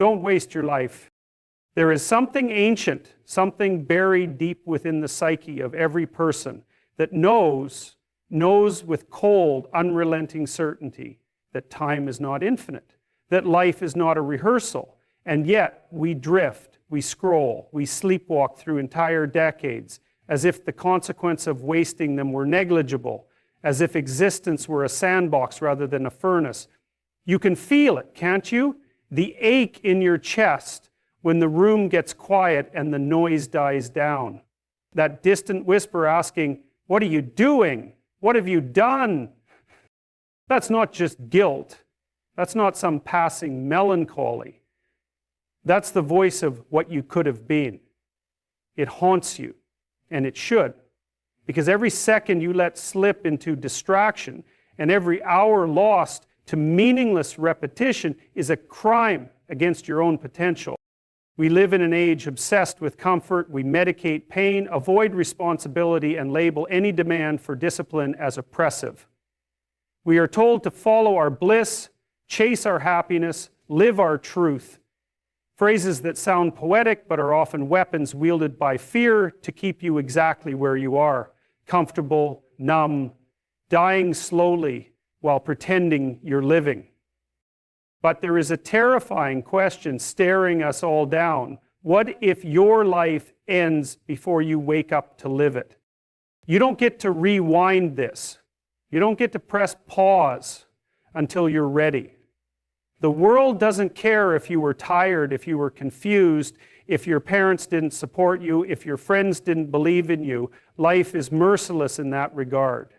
Don't waste your life. There is something ancient, something buried deep within the psyche of every person that knows with cold, unrelenting certainty that time is not infinite, that life is not a rehearsal, and yet we drift, we scroll, we sleepwalk through entire decades as if the consequence of wasting them were negligible, as if existence were a sandbox rather than a furnace. You can feel it, can't you? The ache in your chest when the room gets quiet and the noise dies down. That distant whisper asking, "What are you doing? What have you done?" That's not just guilt. That's not some passing melancholy. That's the voice of what you could have been. It haunts you, and it should. Because every second you let slip into distraction and every hour lost to meaningless repetition is a crime against your own potential. We live in an age obsessed with comfort. We medicate pain, avoid responsibility, and label any demand for discipline as oppressive. We are told to follow our bliss, chase our happiness, live our truth. Phrases that sound poetic but are often weapons wielded by fear to keep you exactly where you are, comfortable, numb, dying slowly while pretending you're living. But there is a terrifying question staring us all down. What if your life ends before you wake up to live it? You don't get to rewind this. You don't get to press pause until you're ready. The world doesn't care if you were tired, if you were confused, if your parents didn't support you, if your friends didn't believe in you. Life is merciless in that regard.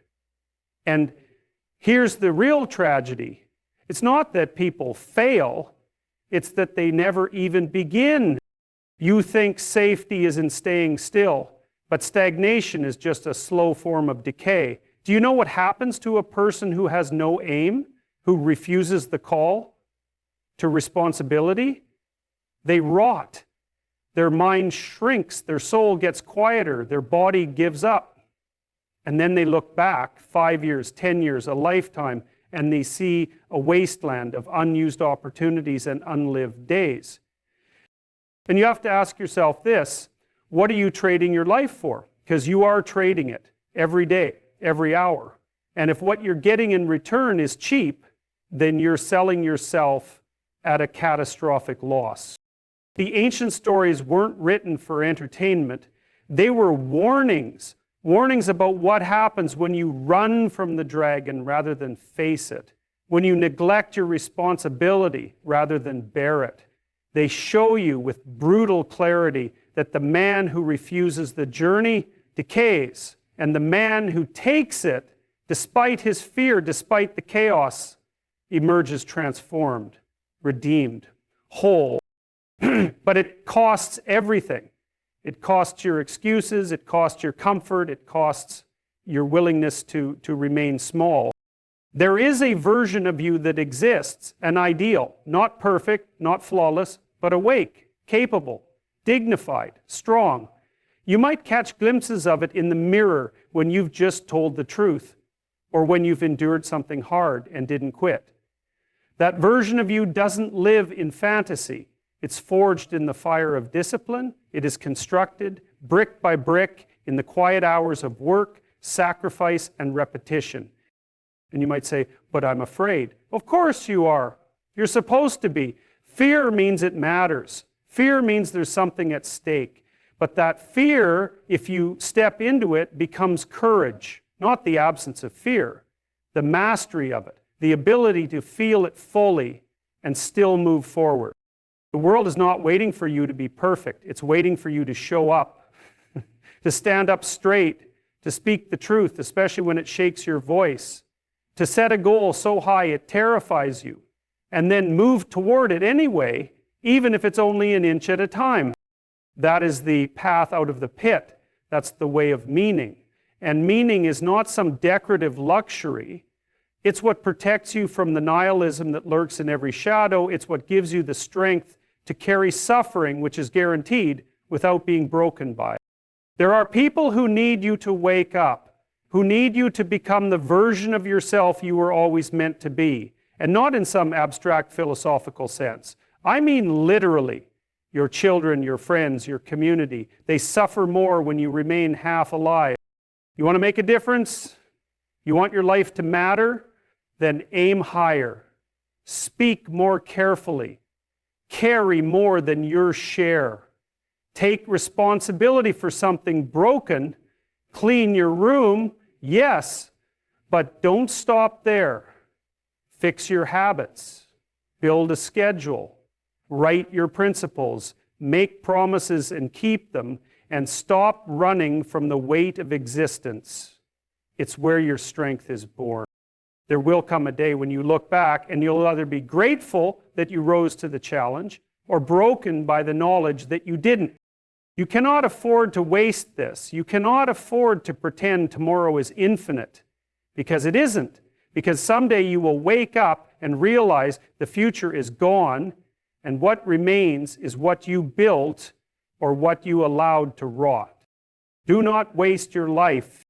And here's the real tragedy. It's not that people fail, it's that they never even begin. You think safety is in staying still, but stagnation is just a slow form of decay. Do you know what happens to a person who has no aim, who refuses the call to responsibility? They rot. Their mind shrinks, their soul gets quieter, their body gives up. And then they look back 5 years, 10 years, a lifetime, and they see a wasteland of unused opportunities and unlived days. And you have to ask yourself this, what are you trading your life for? Because you are trading it every day, every hour. And if what you're getting in return is cheap, then you're selling yourself at a catastrophic loss. The ancient stories weren't written for entertainment. They were warnings. Warnings about what happens when you run from the dragon rather than face it. When you neglect your responsibility rather than bear it. They show you with brutal clarity that the man who refuses the journey decays, and the man who takes it, despite his fear, despite the chaos, emerges transformed, redeemed, whole. But it costs everything. It costs your excuses, it costs your comfort, it costs your willingness to remain small. There is a version of you that exists, an ideal, not perfect, not flawless, but awake, capable, dignified, strong. You might catch glimpses of it in the mirror when you've just told the truth, or when you've endured something hard and didn't quit. That version of you doesn't live in fantasy. It's forged in the fire of discipline. It is constructed brick by brick in the quiet hours of work, sacrifice, and repetition. And you might say, but I'm afraid. Of course you are. You're supposed to be. Fear means it matters. Fear means there's something at stake. But that fear, if you step into it, becomes courage, not the absence of fear, the mastery of it, the ability to feel it fully and still move forward. The world is not waiting for you to be perfect. It's waiting for you to show up, to stand up straight, to speak the truth, especially when it shakes your voice, to set a goal so high it terrifies you, and then move toward it anyway, even if it's only an inch at a time. That is the path out of the pit. That's the way of meaning. And meaning is not some decorative luxury. It's what protects you from the nihilism that lurks in every shadow. It's what gives you the strength to carry suffering, which is guaranteed, without being broken by it. There are people who need you to wake up, who need you to become the version of yourself you were always meant to be, and not in some abstract philosophical sense. I mean literally. Your children, your friends, your community, they suffer more when you remain half alive. You want to make a difference? You want your life to matter? Then aim higher. Speak more carefully. Carry more than your share. Take responsibility for something broken. Clean your room, yes, but don't stop there. Fix your habits. Build a schedule. Write your principles. Make promises and keep them, and stop running from the weight of existence. It's where your strength is born. There will come a day when you look back and you'll either be grateful that you rose to the challenge or broken by the knowledge that you didn't. You cannot afford to waste this. You cannot afford to pretend tomorrow is infinite, because it isn't. Because someday you will wake up and realize the future is gone, and what remains is what you built or what you allowed to rot. Do not waste your life